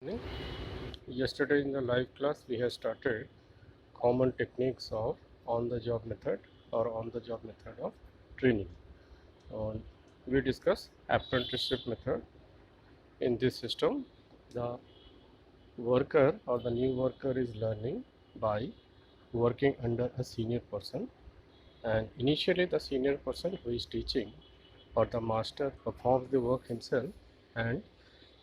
Morning. Yesterday in the live class we have started common techniques of on-the-job method or on-the-job method of training. We discuss apprenticeship method. In this system, the worker or the new worker is learning by working under a senior person, and initially the senior person who is teaching or the master performs the work himself and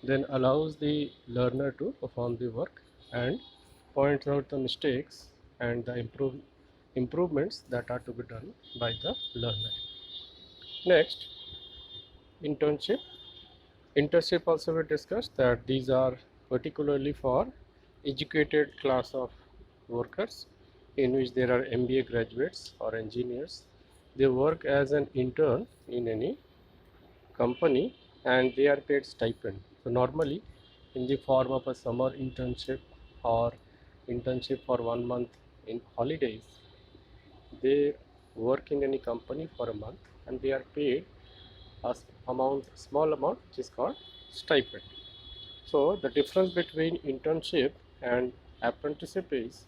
then allows the learner to perform the work and points out the mistakes and the improvements that are to be done by the learner. Next, internship. Internship also we discussed that these are particularly for educated class of workers in which there are MBA graduates or engineers. They work as an intern in any company and they are paid stipend. So normally in the form of a summer internship or internship for 1 month in holidays, they work in any company for a month and they are paid a small amount which is called stipend. So the difference between internship and apprenticeship is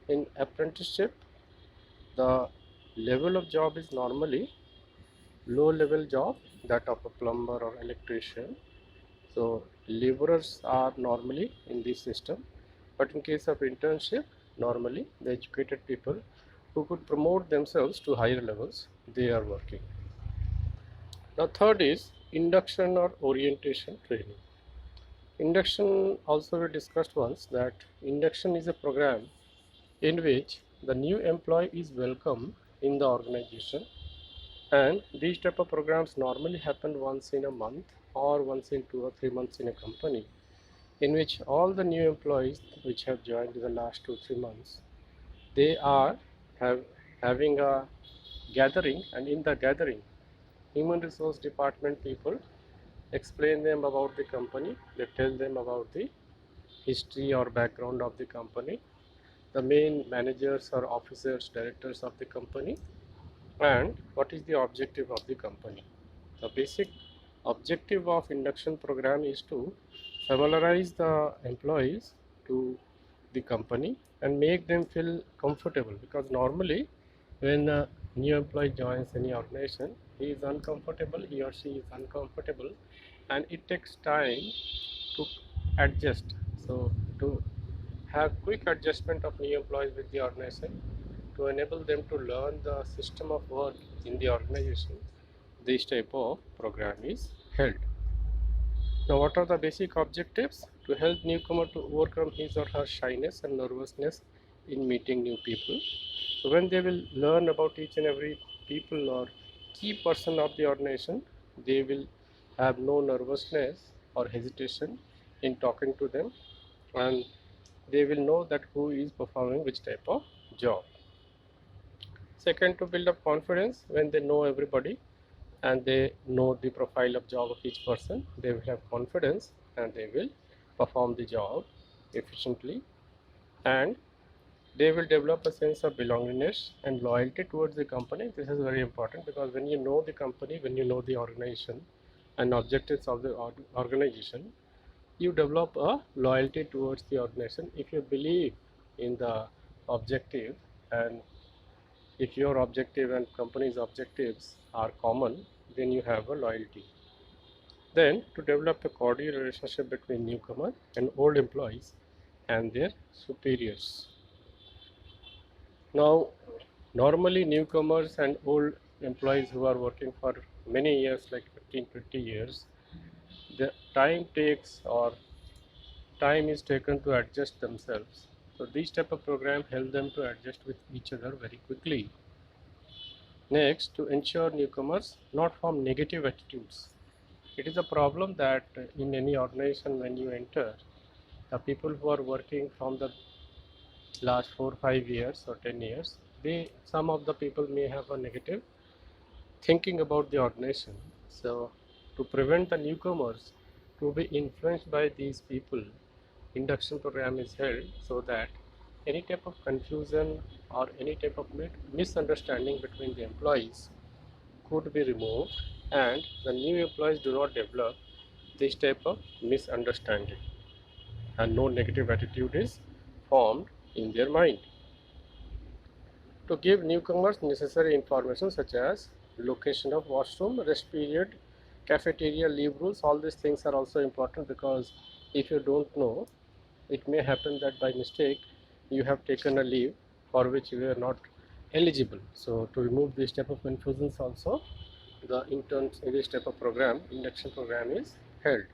in apprenticeship the level of job is normally low level job, that of a plumber or electrician. So laborers are normally in this system, but in case of internship, normally the educated people who could promote themselves to higher levels, they are working. Now third is induction or orientation training. Induction also we discussed once that induction is a program in which the new employee is welcome in the organization, and these type of programs normally happen once in a month or once in 2 or 3 months in a company, in which all the new employees which have joined in the last 2 3 months, they are having a gathering, and in the gathering human resource department people explain them about the company. They tell them about the history or background of the company, the main managers or officers, directors of the company, and what is the objective of the company. The basic objective of induction program is to familiarize the employees to the company and make them feel comfortable, because normally when a new employee joins any organization, he is uncomfortable, he or she is uncomfortable, and it takes time to adjust. So to have quick adjustment of new employees with the organization, to enable them to learn the system of work in the organization, this type of program is held. Now what are the basic objectives? To help newcomer to overcome his or her shyness and nervousness in meeting new people. So when they will learn about each and every people or key person of the organization, they will have no nervousness or hesitation in talking to them, and they will know that who is performing which type of job. Second, to build up confidence. When they know everybody and they know the profile of job of each person, they will have confidence and they will perform the job efficiently, and they will develop a sense of belongingness and loyalty towards the company. This is very important, because when you know the company, when you know the organization and objectives of the organization, you develop a loyalty towards the organization. If you believe in the objective, and if your objective and company's objectives are common, then you have a loyalty. Then to develop a cordial relationship between newcomers and old employees and their superiors. Now normally newcomers and old employees who are working for many years, like 15 20 years, the time is taken to adjust themselves. So these type of program help them to adjust with each other very quickly. Next, to ensure newcomers not form negative attitudes. It is a problem that in any organization when you enter, the people who are working from the last 4 5 years or 10 years, some of the people may have a negative thinking about the organization. So to prevent the newcomers to be influenced by these people, induction program is held so that any type of confusion or any type of misunderstanding between the employees could be removed, and the new employees do not develop this type of misunderstanding. and no negative attitude is formed in their mind. To give newcomers necessary information such as location of washroom, rest period, cafeteria, leave rules, all these things are also important, because if you don't know, it may happen that by mistake you have taken a leave for which you are not eligible. So to remove this type of confusions also, the interns in this type of program, induction program, is held.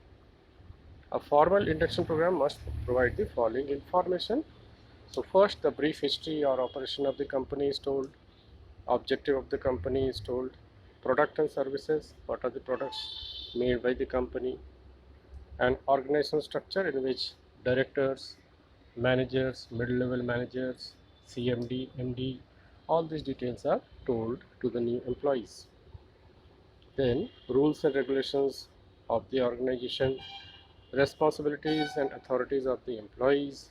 A formal induction program must provide the following information. So first, the brief history or operation of the company is told, objective of the company is told, product and services, what are the products made by the company, and organizational structure in which directors, managers, middle-level managers, CMD, MD, all these details are told to the new employees. Then rules and regulations of the organization, responsibilities and authorities of the employees,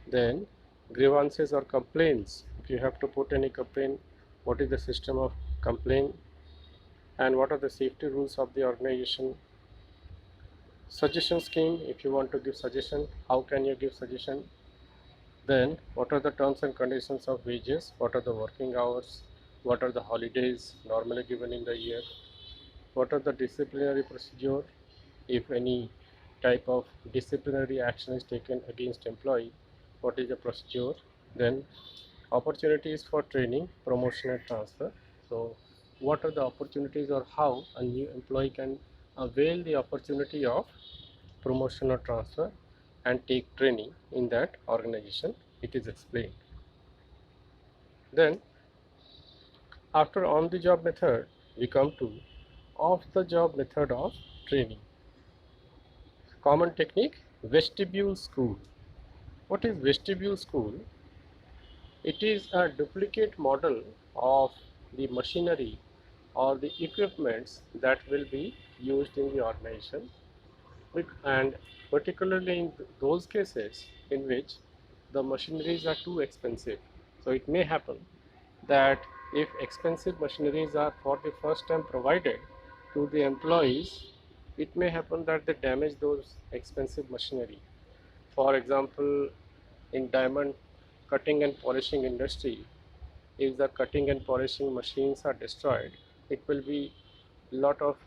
then grievances or complaints. If you have to put any complaint, what is the system of complaint and what are the safety rules of the organization. Suggestion scheme, if you want to give suggestion, how can you give suggestion. Then what are the terms and conditions of wages, what are the working hours, what are the holidays normally given in the year, what are the disciplinary procedure, if any type of disciplinary action is taken against employee, what is the procedure. Then opportunities for training, promotion and transfer. So what are the opportunities, or how a new employee can avail the opportunity of promotion or transfer and take training in that organization, it is explained. Then after on the job method, we come to off the job method of training. Common technique, vestibule school. What is vestibule school? It is a duplicate model of the machinery or the equipments that will be used in the organization, and particularly in those cases in which the machineries are too expensive. So it may happen that if expensive machineries are for the first time provided to the employees, it may happen that they damage those expensive machinery. For example, in diamond cutting and polishing industry, if the cutting and polishing machines are destroyed, it will be lot of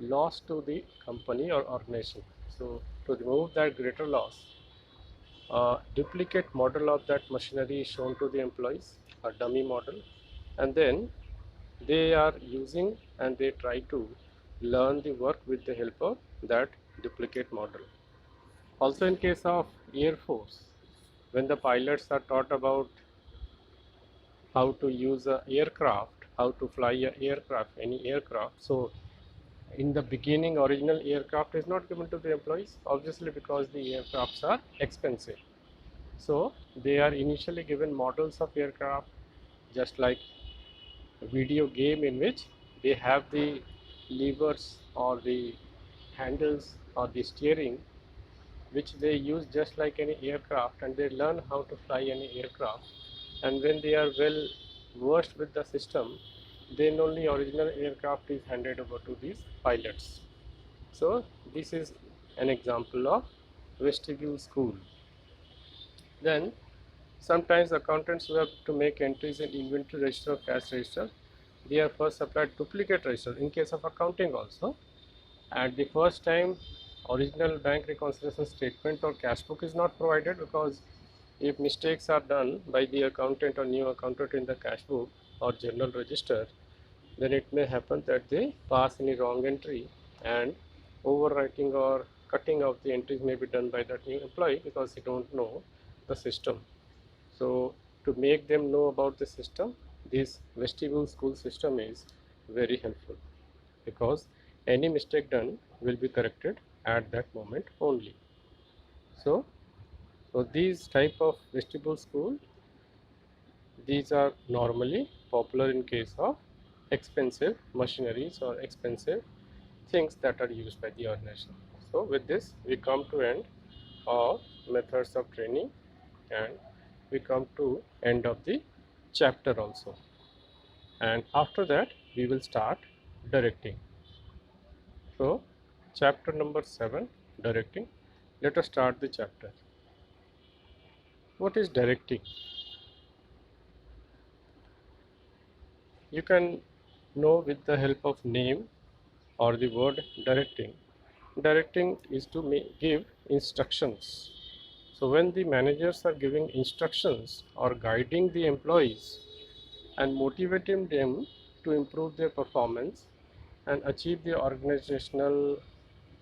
loss to the company or organization. So to remove that greater loss, a duplicate model of that machinery is shown to the employees, a dummy model, and then they are using and they try to learn the work with the help of that duplicate model. Also in case of Air Force, when the pilots are taught about how to use a aircraft, how to fly a aircraft, any aircraft. So in the beginning, original aircraft is not given to the employees, obviously, because the aircrafts are expensive. So they are initially given models of aircraft, just like a video game in which they have the levers or the handles or the steering, which they use just like any aircraft, and they learn how to fly any aircraft. And when they are well versed with the system, then only original aircraft is handed over to these pilots. So this is an example of vestibule school. Then sometimes accountants who have to make entries in inventory register or cash register, they are first supplied duplicate register. In case of accounting also, at the first time, original bank reconciliation statement or cash book is not provided, because if mistakes are done by the accountant or new accountant in the cash book or general register, then it may happen that they pass any wrong entry, and overwriting or cutting of the entries may be done by that new employee because they don't know the system. So to make them know about the system, this vestibule school system is very helpful, because any mistake done will be corrected at that moment only. So these type of vestibule school, these are normally popular in case of expensive machineries or expensive things that are used by the organization. So with this, we come to end of methods of training, and we come to end of the chapter also. And after that, we will start directing. So chapter number 7, directing. let us start the chapter. What is directing? You can know with the help of name or the word directing. Directing is to give instructions. So when the managers are giving instructions or guiding the employees and motivating them to improve their performance and achieve the organizational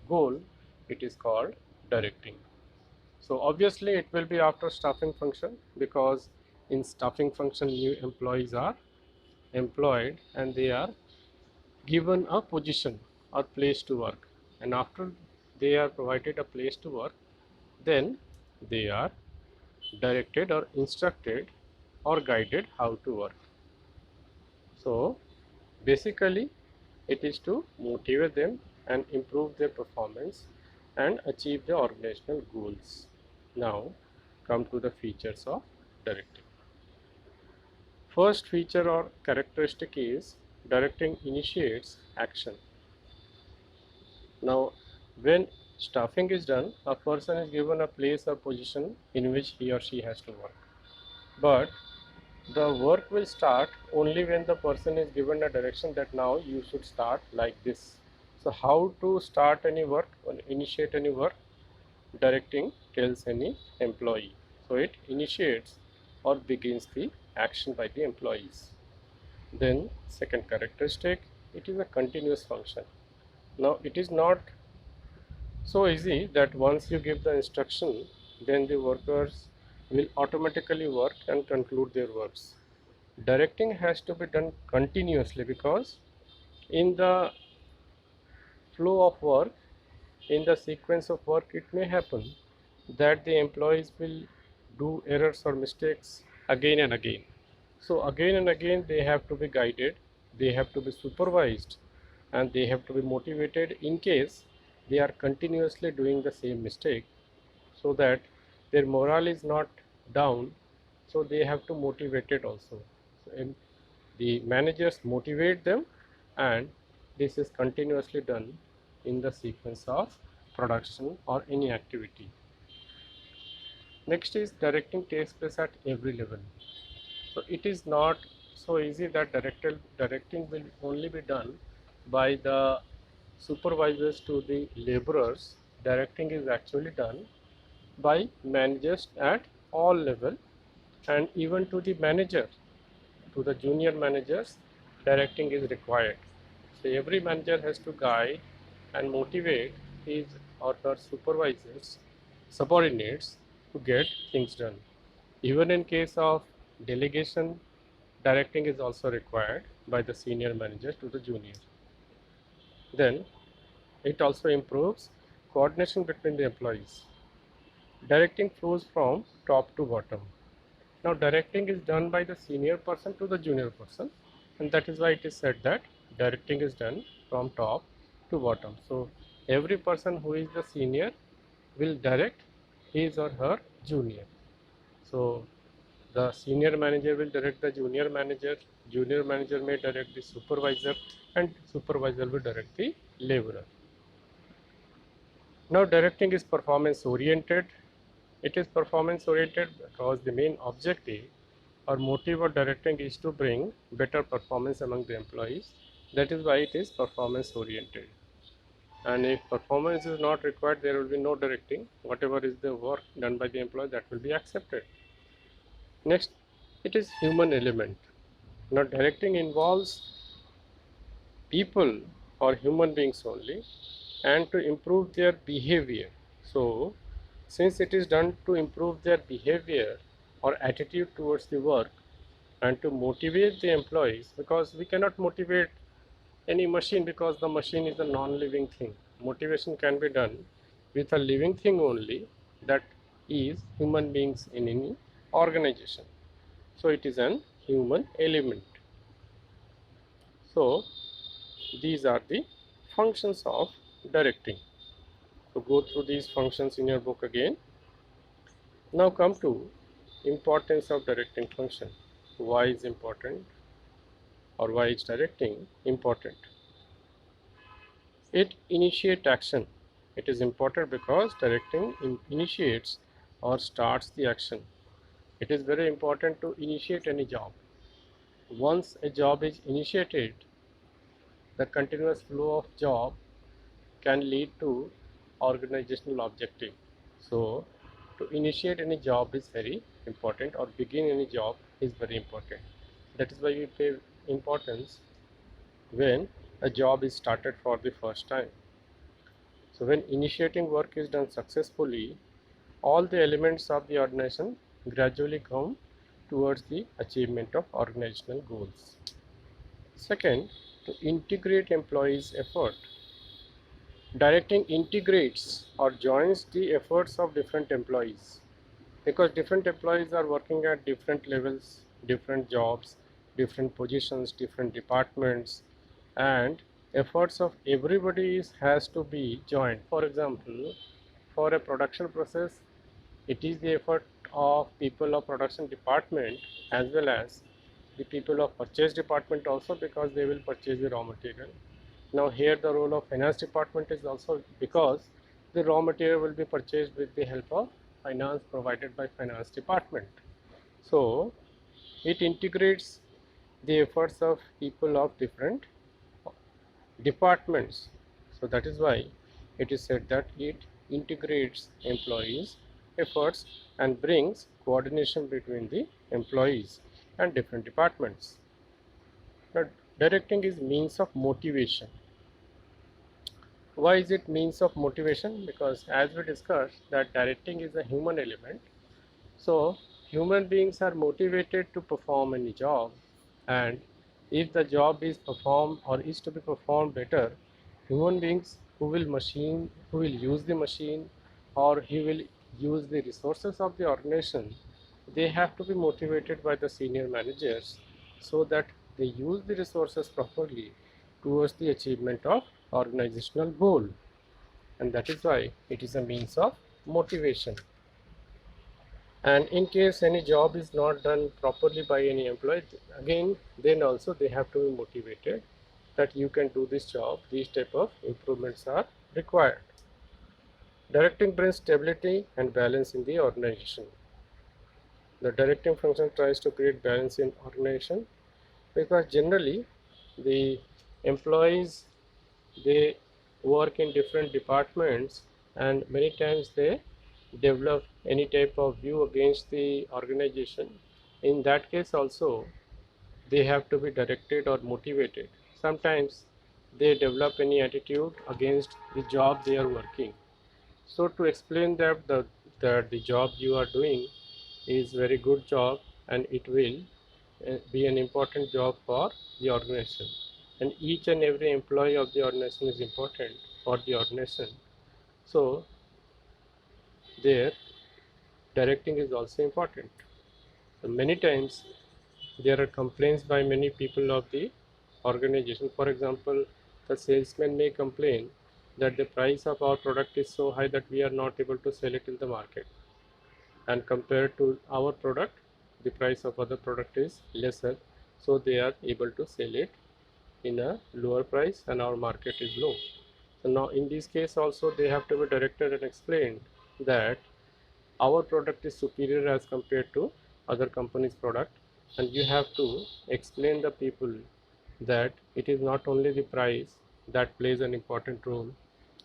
goal, it is called directing. So obviously it will be after staffing function, because in staffing function new employees are employed and they are given a position or place to work, and after they are provided a place to work, then they are directed or instructed or guided how to work. So basically it is to motivate them and improve their performance and achieve the organizational goals. Now come to the features of directing. First feature or characteristic is directing initiates action. Now when staffing is done, a person is given a place or position in which he or she has to work. But the work will start only when the person is given a direction that now you should start like this. So how to start any work or initiate any work? Directing tells any employee. So it initiates or begins the action by the employees. Then second characteristic, it is a continuous function. Now it is not so easy that once you give the instruction, then the workers will automatically work and conclude their works. Directing has to be done continuously, because in the flow of work, in the sequence of work, it may happen that the employees will do errors or mistakes again and again. So again and again they have to be guided, they have to be supervised, and they have to be motivated in case they are continuously doing the same mistake, so that their morale is not down. So they have to motivate it also. So the managers motivate them, and this is continuously done in the sequence of production or any activity. Next is directing takes place at every level. So it is not so easy that directing will only be done by the supervisors to the laborers. Directing is actually done by managers at all level, and even to the manager, to the junior managers, directing is required. So every manager has to guide and motivate his or her supervisors, subordinates, to get things done. Even in case of delegation, directing is also required by the senior manager to the junior. Then it also improves coordination between the employees. Directing flows from top to bottom. Now directing is done by the senior person to the junior person, and that is why it is said that directing is done from top to bottom. So every person who is the senior will direct his or her junior. So the senior manager will direct the junior manager may direct the supervisor, and supervisor will direct the laborer. Now directing is performance oriented. It is performance oriented because the main objective or motive of directing is to bring better performance among the employees. That is why it is performance oriented. And if performance is not required, there will be no directing. Whatever is the work done by the employee, that will be accepted. Next, it is human element. Now directing involves people or human beings only, and to improve their behavior. So since it is done to improve their behavior or attitude towards the work and to motivate the employees, because we cannot motivate any machine, because the machine is a non-living thing. Motivation can be done with a living thing only, that is human beings in any organization. So it is an human element. So these are the functions of directing. So go through these functions in your book again. Now come to importance of directing function. Why is important, or why is directing important? It initiates action. It is important because directing initiates or starts the action. It is very important to initiate any job. Once a job is initiated, the continuous flow of job can lead to organizational objective. So, to initiate any job is very important, or begin any job is very important. That is why we pay importance when a job is started for the first time. So, when initiating work is done successfully, all the elements of the organization gradually come towards the achievement of organizational goals. Second, to integrate employees' effort. Directing integrates or joins the efforts of different employees, because different employees are working at different levels, different jobs, different positions, different departments, and efforts of everybody has to be joined. For example, for a production process, it is the effort of people of production department as well as the people of purchase department also, because they will purchase the raw material. Now here the role of finance department is also, because the raw material will be purchased with the help of finance provided by finance department. So it integrates the efforts of people of different departments. So that is why it is said that it integrates employees' efforts and brings coordination between the employees and different departments. Now, directing is means of motivation. Why is it means of motivation? Because as we discussed that directing is a human element. So human beings are motivated to perform any job, and if the job is performed or is to be performed better, human beings who will use the machine, or he will use the resources of the organization, they have to be motivated by the senior managers so that they use the resources properly towards the achievement of organizational goal, and that is why it is a means of motivation. And in case any job is not done properly by any employee, again then also they have to be motivated that you can do this job, these type of improvements are required. Directing brings stability and balance in the organization. The directing function tries to create balance in organization, because generally the employees, they work in different departments, and many times they develop any type of view against the organization. In that case also they have to be directed or motivated. Sometimes they develop any attitude against the job they are working. So to explain that the job you are doing is very good job, and it will be an important job for the organization, and each and every employee of the organization is important for the organization. So there directing is also important. So many times there are complaints by many people of the organization. For example, the salesman may complain that the price of our product is so high that we are not able to sell it in the market, and compared to our product the price of other product is lesser, so they are able to sell it in a lower price and our market is low. So now in this case also they have to be directed and explained that our product is superior as compared to other companies product, and you have to explain the people that it is not only the price that plays an important role,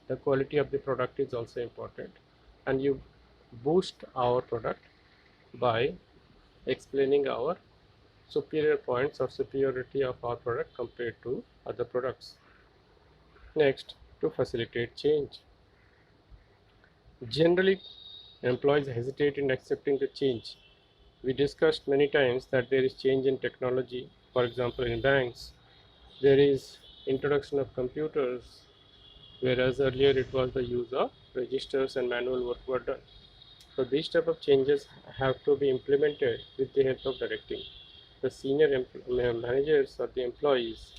the quality of the product is also important, and you boost our product by explaining our superior points or superiority of our product compared to other products. Next, to facilitate change. Generally, employees hesitate in accepting the change. We discussed many times that there is change in technology. For example, in banks, there is introduction of computers, whereas earlier it was the use of registers and manual work were done. So these type of changes have to be implemented with the help of directing. The senior managers or the employees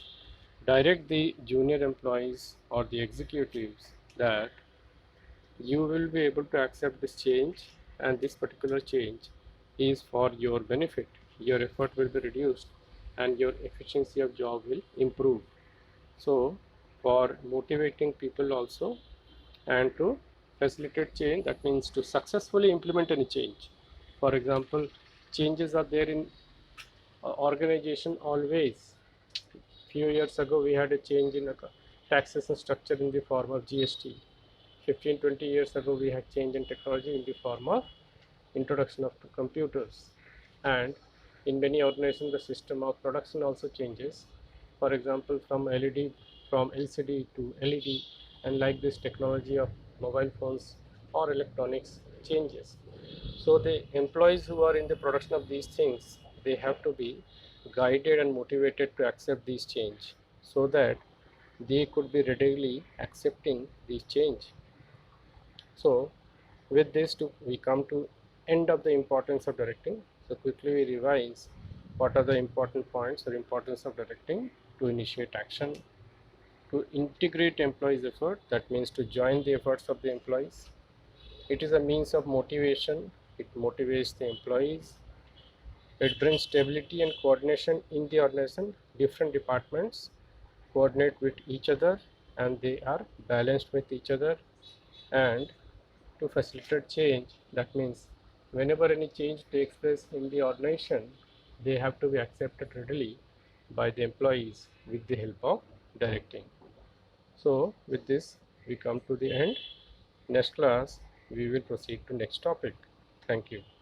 direct the junior employees or the executives that you will be able to accept this change, and this particular change is for your benefit. Your effort will be reduced and your efficiency of job will improve. So for motivating people also, and to facilitate change, that means to successfully implement any change. For example, changes are there in organization always. Few years ago we had a change in a taxation structure in the form of GST. 15-20 years ago we had change in technology in the form of introduction of computers, and in many organizations the system of production also changes. For example, from LCD to LED, and like this technology of mobile phones or electronics changes. So the employees who are in the production of these things, they have to be guided and motivated to accept these change, so that they could be readily accepting these change. So with this we come to end of the importance of directing. So quickly we revise what are the important points or importance of directing: to initiate action, to integrate employees' effort, that means to join the efforts of the employees. It is a means of motivation, it motivates the employees. It brings stability and coordination in the organization. Different departments coordinate with each other and they are balanced with each other. And to facilitate change, that means whenever any change takes place in the organization, they have to be accepted readily by the employees with the help of directing. So with this we come to the end. Next class we will proceed to next topic. Thank you.